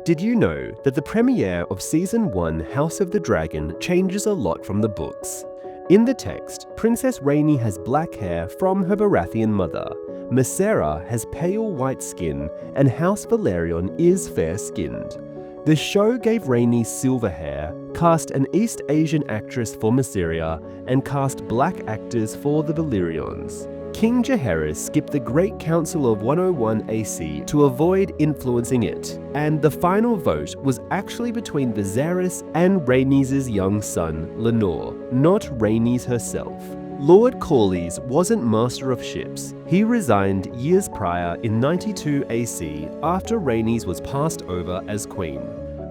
Did you know that the premiere of Season 1 House of the Dragon changes a lot from the books? In the text, Princess Rhaenys has black hair from her Baratheon mother, Mysera has pale white skin, and House Velaryon is fair-skinned. The show gave Rhaenys silver hair, cast an East Asian actress for Mysaria, and cast black actors for the Valyrians. King Jaehaerys skipped the Great Council of 101 AC to avoid influencing it, and the final vote was actually between Viserys and Rhaenys' young son, Lenore, not Rhaenys herself. Lord Corlys wasn't master of ships. He resigned years prior in 92 AC after Rhaenys was passed over as queen.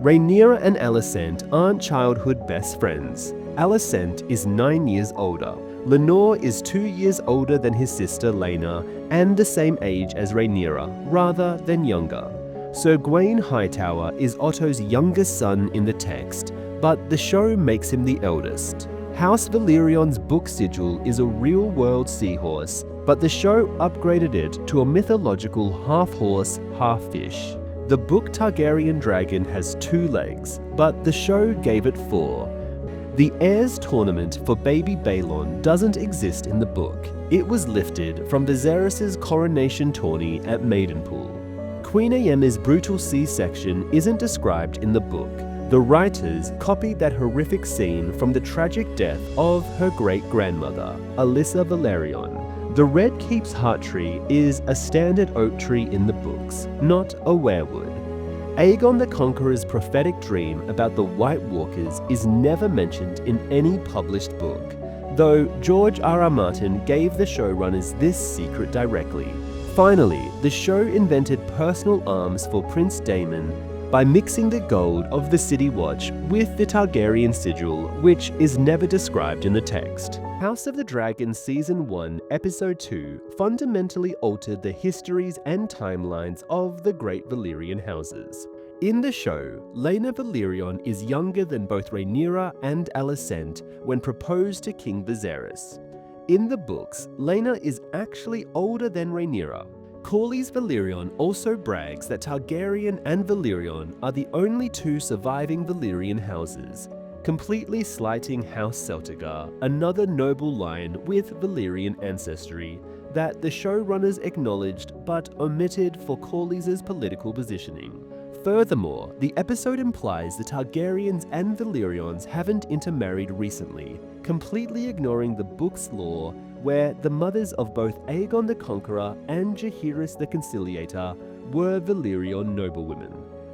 Rhaenyra and Alicent aren't childhood best friends. Alicent is 9 years older. Lenore is 2 years older than his sister Laena and the same age as Rhaenyra, rather than younger. Sir Gawain Hightower is Otto's youngest son in the text, but the show makes him the eldest. House Valyryon's book sigil is a real-world seahorse, but the show upgraded it to a mythological half-horse, half-fish. The book Targaryen dragon has 2 legs, but the show gave it 4. The Heirs Tournament for baby Baelon doesn't exist in the book. It was lifted from Viserys' coronation tourney at Maidenpool. Queen Aemma's brutal C-section isn't described in the book. The writers copied that horrific scene from the tragic death of her great-grandmother, Alyssa Velaryon. The Red Keep's heart tree is a standard oak tree in the books, not a weirwood. Aegon the Conqueror's prophetic dream about the White Walkers is never mentioned in any published book, though George R.R. Martin gave the showrunners this secret directly. Finally, the show invented personal arms for Prince Daemon by mixing the gold of the City Watch with the Targaryen sigil, which is never described in the text. House of the Dragon Season 1, Episode 2 fundamentally altered the histories and timelines of the great Valyrian houses. In the show, Laena Velaryon is younger than both Rhaenyra and Alicent when proposed to King Viserys. In the books, Laena is actually older than Rhaenyra. Corlys Velaryon also brags that Targaryen and Valyrion are the only 2 surviving Valyrian houses, completely slighting House Celtigar, another noble line with Valyrian ancestry that the showrunners acknowledged but omitted for Corlys' political positioning. Furthermore, the episode implies the Targaryens and Valyrians haven't intermarried recently, completely ignoring the book's lore where the mothers of both Aegon the Conqueror and Jaehaerys the Conciliator were Valyrian noblewomen.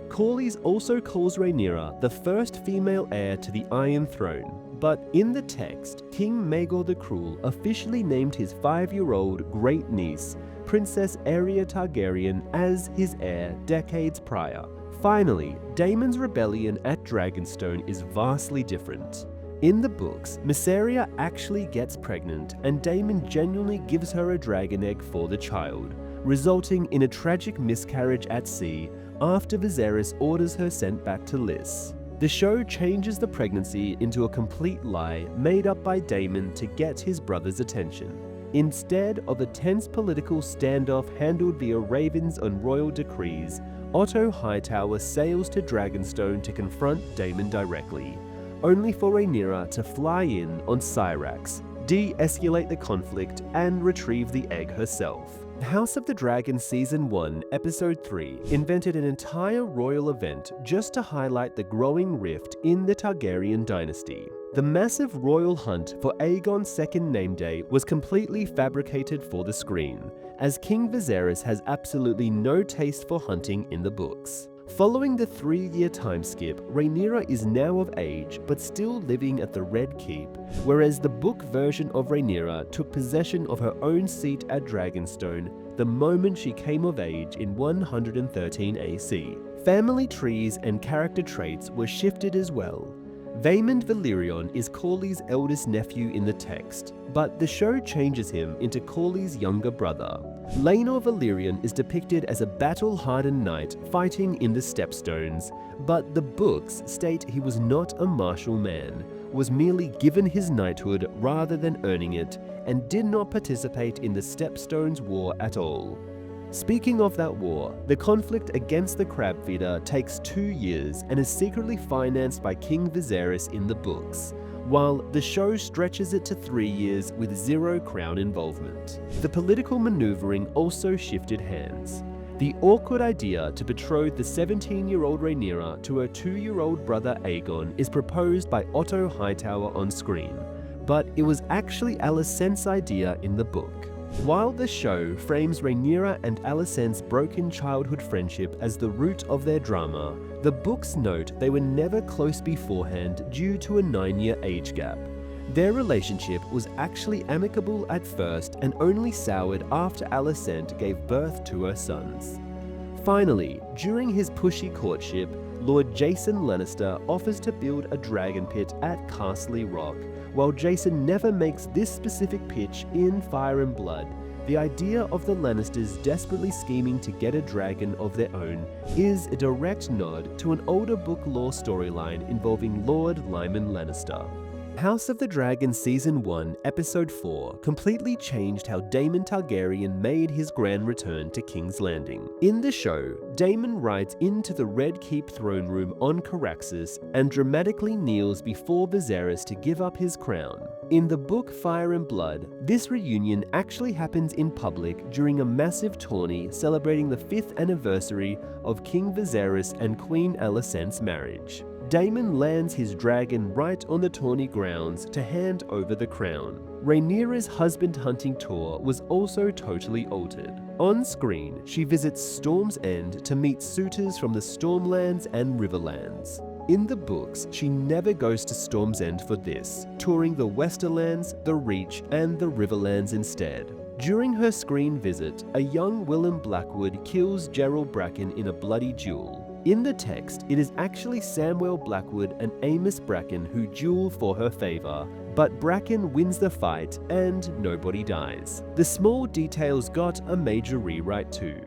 Corlys also calls Rhaenyra the first female heir to the Iron Throne, but in the text, King Maegor the Cruel officially named his 5-year-old great-niece, Princess Aeria Targaryen, as his heir decades prior. Finally, Daemon's rebellion at Dragonstone is vastly different. In the books, Mysaria actually gets pregnant and Daemon genuinely gives her a dragon egg for the child, resulting in a tragic miscarriage at sea after Viserys orders her sent back to Lys. The show changes the pregnancy into a complete lie made up by Daemon to get his brother's attention. Instead of a tense political standoff handled via ravens and royal decrees, Otto Hightower sails to Dragonstone to confront Daemon directly, only for Rhaenyra to fly in on Syrax, de-escalate the conflict, and retrieve the egg herself. House of the Dragon Season 1, Episode 3 invented an entire royal event just to highlight the growing rift in the Targaryen dynasty. The massive royal hunt for Aegon's second name day was completely fabricated for the screen, as King Viserys has absolutely no taste for hunting in the books. Following the 3-year time skip, Rhaenyra is now of age but still living at the Red Keep, whereas the book version of Rhaenyra took possession of her own seat at Dragonstone the moment she came of age in 113 AC. Family trees and character traits were shifted as well. Vaemond Velaryon is Corlys' eldest nephew in the text, but the show changes him into Corlys' younger brother. Laenor Velaryon is depicted as a battle-hardened knight fighting in the Stepstones, but the books state he was not a martial man, was merely given his knighthood rather than earning it, and did not participate in the Stepstones War at all. Speaking of that war, the conflict against the crab feeder takes 2 years and is secretly financed by King Viserys in the books, while the show stretches it to 3 years with zero crown involvement. The political maneuvering also shifted hands. The awkward idea to betroth the 17-year-old Rhaenyra to her 2-year-old brother Aegon is proposed by Otto Hightower on screen, but it was actually Alicent's idea in the book. While the show frames Rhaenyra and Alicent's broken childhood friendship as the root of their drama, the books note they were never close beforehand due to a 9-year age gap. Their relationship was actually amicable at first and only soured after Alicent gave birth to her sons. Finally, during his pushy courtship, Lord Jason Lannister offers to build a dragon pit at Castle Rock, while Jason never makes this specific pitch in Fire and Blood. The idea of the Lannisters desperately scheming to get a dragon of their own is a direct nod to an older book lore storyline involving Lord Lyman Lannister. House of the Dragon Season 1, Episode 4 completely changed how Daemon Targaryen made his grand return to King's Landing. In the show, Daemon rides into the Red Keep throne room on Caraxes and dramatically kneels before Viserys to give up his crown. In the book Fire and Blood, this reunion actually happens in public during a massive tourney celebrating the 5th anniversary of King Viserys and Queen Alicent's marriage. Daemon lands his dragon right on the tourney grounds to hand over the crown. Rhaenyra's husband-hunting tour was also totally altered. On screen, she visits Storm's End to meet suitors from the Stormlands and Riverlands. In the books, she never goes to Storm's End for this, touring the Westerlands, the Reach, and the Riverlands instead. During her screen visit, a young Willem Blackwood kills Gerald Bracken in a bloody duel. In the text, it is actually Samwell Blackwood and Amos Bracken who duel for her favor, but Bracken wins the fight and nobody dies. The small details got a major rewrite too.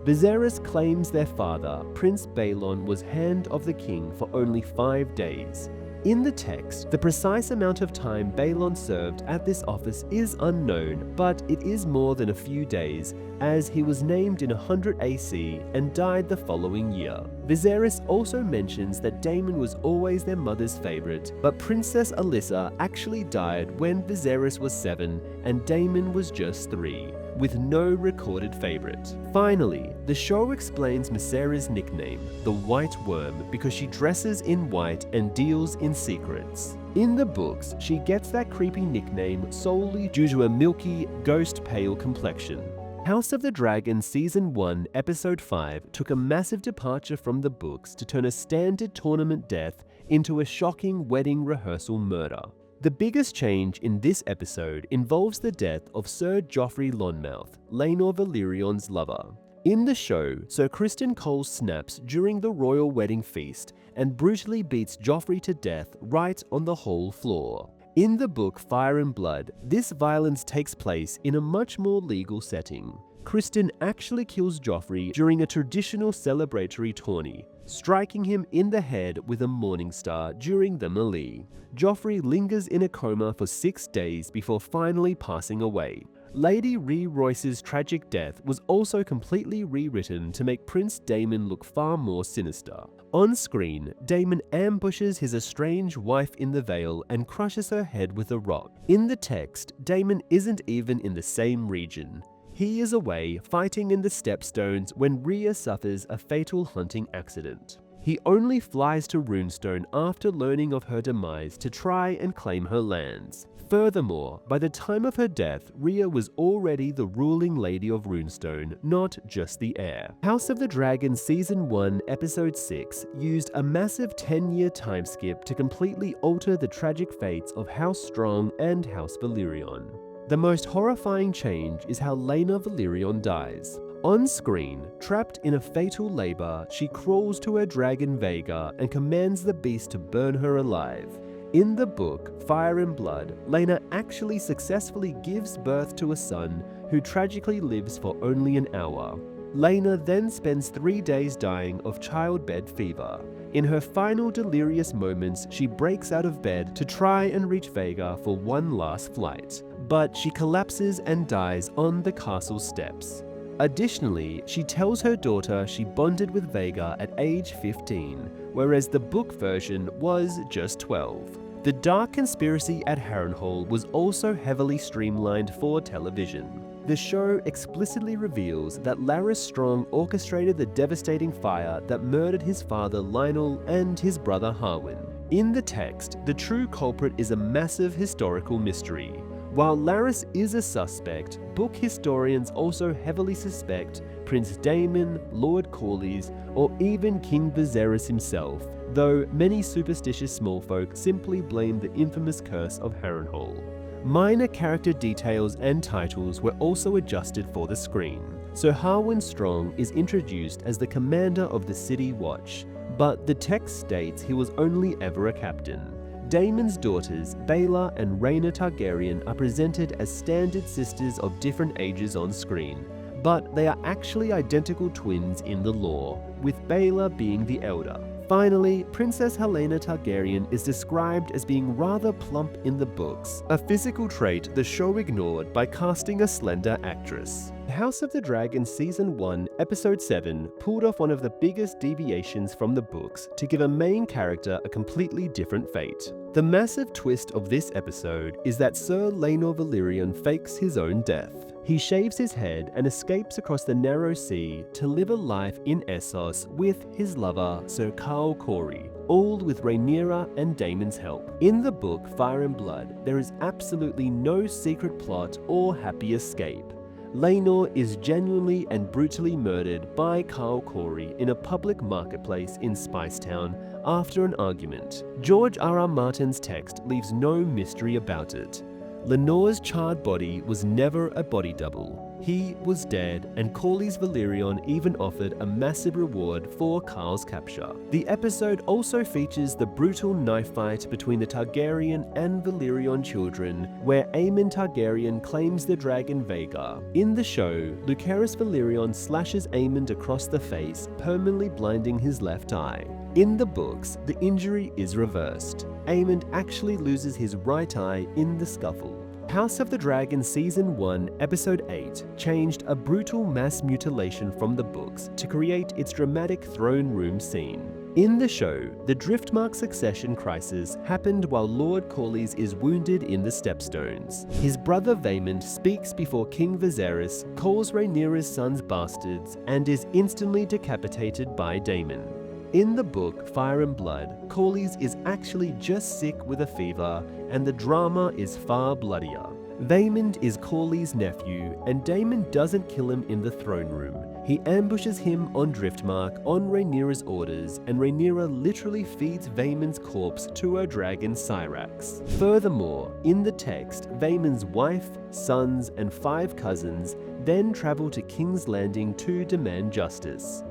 Viserys claims their father, Prince Baelon, was Hand of the King for only 5 days. In the text, the precise amount of time Baelon served at this office is unknown, but it is more than a few days, as he was named in 100 AC and died the following year. Viserys also mentions that Daemon was always their mother's favorite, but Princess Alyssa actually died when Viserys was 7 and Daemon was just 3. With no recorded favorite. Finally, the show explains Mysera's nickname, the White Worm, because she dresses in white and deals in secrets. In the books, she gets that creepy nickname solely due to a milky, ghost-pale complexion. House of the Dragon Season 1, Episode 5 took a massive departure from the books to turn a standard tournament death into a shocking wedding rehearsal murder. The biggest change in this episode involves the death of Sir Joffrey Lonmouth, Laenor Valyrian's lover. In the show, Sir Criston Cole snaps during the royal wedding feast and brutally beats Joffrey to death right on the hall floor. In the book Fire and Blood, this violence takes place in a much more legal setting. Criston actually kills Joffrey during a traditional celebratory tourney, striking him in the head with a morning star during the melee. Joffrey lingers in a coma for 6 days before finally passing away. Lady Rhys Royce's tragic death was also completely rewritten to make Prince Daemon look far more sinister. On screen, Daemon ambushes his estranged wife in the Vale and crushes her head with a rock. In the text, Daemon isn't even in the same region. He is away fighting in the Stepstones when Rhea suffers a fatal hunting accident. He only flies to Runestone after learning of her demise to try and claim her lands. Furthermore, by the time of her death, Rhea was already the ruling lady of Runestone, not just the heir. House of the Dragon Season 1, Episode 6 used a massive 10-year time skip to completely alter the tragic fates of House Strong and House Valyrian. The most horrifying change is how Laenor Valyrian dies. On screen, trapped in a fatal labor, she crawls to her dragon Vhagar and commands the beast to burn her alive. In the book Fire and Blood, Laenor actually successfully gives birth to a son who tragically lives for only an hour. Laenor then spends 3 days dying of childbed fever. In her final delirious moments, she breaks out of bed to try and reach Vhagar for one last flight, but she collapses and dies on the castle steps. Additionally, she tells her daughter she bonded with Vega at age 15, whereas the book version was just 12. The dark conspiracy at Harrenhal was also heavily streamlined for television. The show explicitly reveals that Larys Strong orchestrated the devastating fire that murdered his father Lionel and his brother Harwin. In the text, the true culprit is a massive historical mystery. While Larys is a suspect, book historians also heavily suspect Prince Daemon, Lord Corlys, or even King Viserys himself, though many superstitious smallfolk simply blame the infamous curse of Harrenhal. Minor character details and titles were also adjusted for the screen. So Harwin Strong is introduced as the commander of the City Watch, but the text states he was only ever a captain. Daemon's daughters, Baela and Rhaena Targaryen, are presented as standard sisters of different ages on screen, but they are actually identical twins in the lore, with Baela being the elder. Finally, Princess Helaena Targaryen is described as being rather plump in the books, a physical trait the show ignored by casting a slender actress. House of the Dragon Season 1, Episode 7 pulled off one of the biggest deviations from the books to give a main character a completely different fate. The massive twist of this episode is that Sir Laenor Valyrian fakes his own death. He shaves his head and escapes across the narrow sea to live a life in Essos with his lover Sir Carl Corey, all with Rhaenyra and Daemon's help. In the book Fire and Blood, there is absolutely no secret plot or happy escape. Laenor is genuinely and brutally murdered by Carl Corey in a public marketplace in Spicetown after an argument. George R.R. Martin's text leaves no mystery about it. Lenor's charred body was never a body double. He was dead, and Corlys Velaryon even offered a massive reward for Carl's capture. The episode also features the brutal knife fight between the Targaryen and Valyrian children, where Aemon Targaryen claims the dragon Vhagar. In the show, Lucerys Velaryon slashes Aemond across the face, permanently blinding his left eye. In the books, the injury is reversed. Aemond actually loses his right eye in the scuffle. House of the Dragon Season 1, Episode 8 changed a brutal mass mutilation from the books to create its dramatic throne room scene. In the show, the Driftmark succession crisis happened while Lord Corlys is wounded in the Stepstones. His brother Vaemond speaks before King Viserys, calls Rhaenyra's sons bastards, and is instantly decapitated by Daemon. In the book Fire and Blood, Corlys is actually just sick with a fever, and the drama is far bloodier. Vaemond is Corlys' nephew, and Daemon doesn't kill him in the throne room. He ambushes him on Driftmark on Rhaenyra's orders, and Rhaenyra literally feeds Vaemond's corpse to her dragon Syrax. Furthermore, in the text, Vaemond's wife, sons, and 5 cousins then travel to King's Landing to demand justice.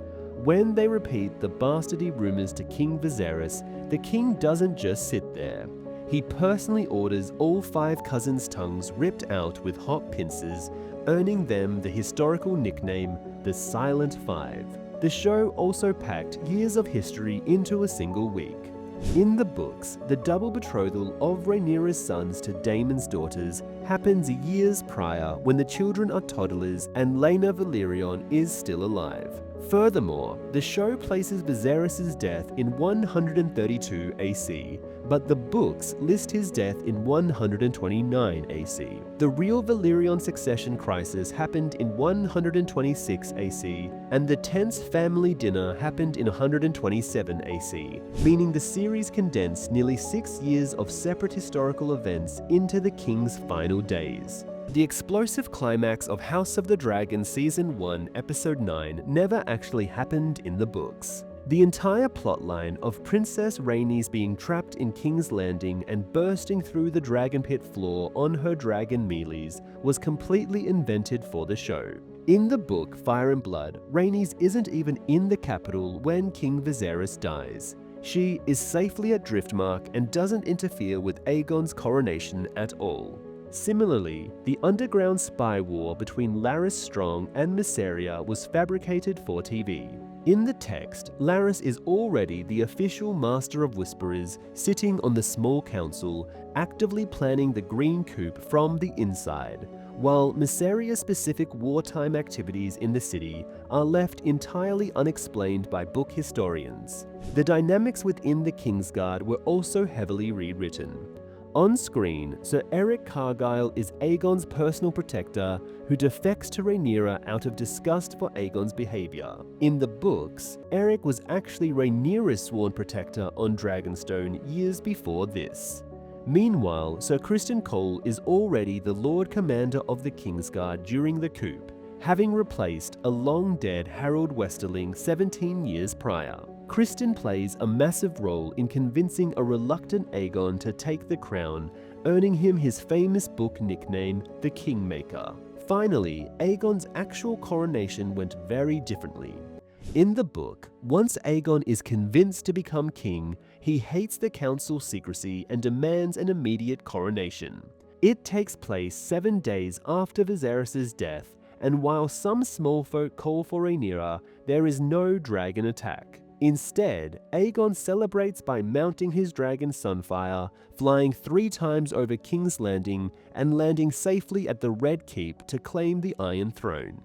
When they repeat the bastardy rumors to King Viserys, the king doesn't just sit there. He personally orders all 5 cousins' tongues ripped out with hot pincers, earning them the historical nickname, the Silent Five. The show also packed years of history into a single week. In the books, the double betrothal of Rhaenyra's sons to Daemon's daughters happens years prior when the children are toddlers and Laena Velaryon is still alive. Furthermore, the show places Viserys' death in 132 AC, but the books list his death in 129 AC. The real Valyrian succession crisis happened in 126 AC, and the tense family dinner happened in 127 AC, meaning the series condensed nearly 6 years of separate historical events into the king's final days. The explosive climax of House of the Dragon Season 1, Episode 9 never actually happened in the books. The entire plotline of Princess Rhaenys being trapped in King's Landing and bursting through the dragon pit floor on her dragon Meleys was completely invented for the show. In the book Fire and Blood, Rhaenys isn't even in the capital when King Viserys dies. She is safely at Driftmark and doesn't interfere with Aegon's coronation at all. Similarly, the underground spy war between Larys Strong and Mysaria was fabricated for TV. In the text, Larys is already the official Master of Whisperers, sitting on the small council, actively planning the Green Coup from the inside, while Mysaria-specific wartime activities in the city are left entirely unexplained by book historians. The dynamics within the Kingsguard were also heavily rewritten. On screen, Sir Eric Cargyle is Aegon's personal protector who defects to Rhaenyra out of disgust for Aegon's behavior. In the books, Eric was actually Rhaenyra's sworn protector on Dragonstone years before this. Meanwhile, Sir Criston Cole is already the Lord Commander of the Kingsguard during the coup, having replaced a long-dead Harold Westerling 17 years prior. Criston plays a massive role in convincing a reluctant Aegon to take the crown, earning him his famous book nickname, the Kingmaker. Finally, Aegon's actual coronation went very differently. In the book, once Aegon is convinced to become king, he hates the council's secrecy and demands an immediate coronation. It takes place 7 days after Viserys' death, and while some small folk call for Rhaenyra, there is no dragon attack. Instead, Aegon celebrates by mounting his dragon Sunfire, flying 3 times over King's Landing, and landing safely at the Red Keep to claim the Iron Throne.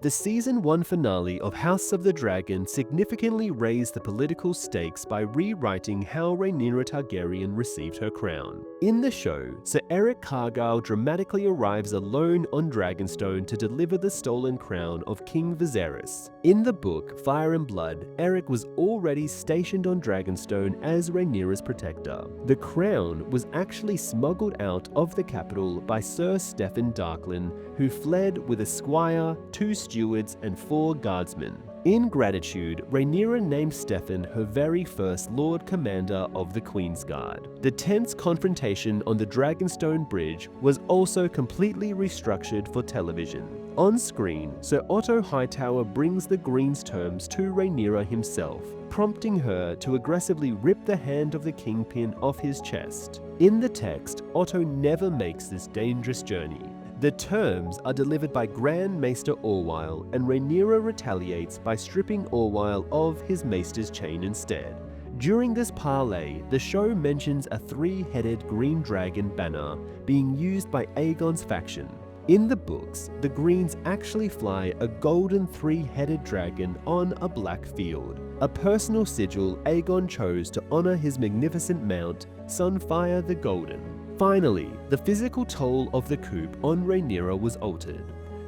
The Season 1 finale of House of the Dragon significantly raised the political stakes by rewriting how Rhaenyra Targaryen received her crown. In the show, Sir Eric Cargyle dramatically arrives alone on Dragonstone to deliver the stolen crown of King Viserys. In the book Fire and Blood, Eric was already stationed on Dragonstone as Rhaenyra's protector. The crown was actually smuggled out of the capital by Sir Stefan Darklyn, who fled with a squire, 2 stewards, and 4 guardsmen. In gratitude, Rhaenyra named Stefan her very first Lord Commander of the Queensguard. The tense confrontation on the Dragonstone Bridge was also completely restructured for television. On screen, Sir Otto Hightower brings the Green's terms to Rhaenyra himself, prompting her to aggressively rip the hand of the Kingpin off his chest. In the text, Otto never makes this dangerous journey. The terms are delivered by Grand Maester Orwyle, and Rhaenyra retaliates by stripping Orwyle of his maester's chain instead. During this parley, the show mentions a 3-headed green dragon banner being used by Aegon's faction. In the books, the Greens actually fly a golden 3-headed dragon on a black field, a personal sigil Aegon chose to honor his magnificent mount, Sunfire the Golden. Finally, the physical toll of the coup on Rhaenyra was altered.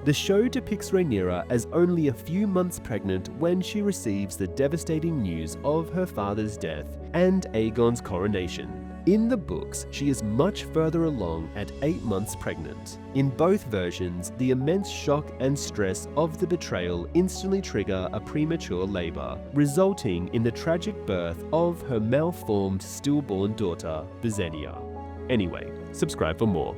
The show depicts Rhaenyra as only a few months pregnant when she receives the devastating news of her father's death and Aegon's coronation. In the books, she is much further along at 8 months pregnant. In both versions, the immense shock and stress of the betrayal instantly trigger a premature labor, resulting in the tragic birth of her malformed stillborn daughter, Visenya. Anyway, subscribe for more.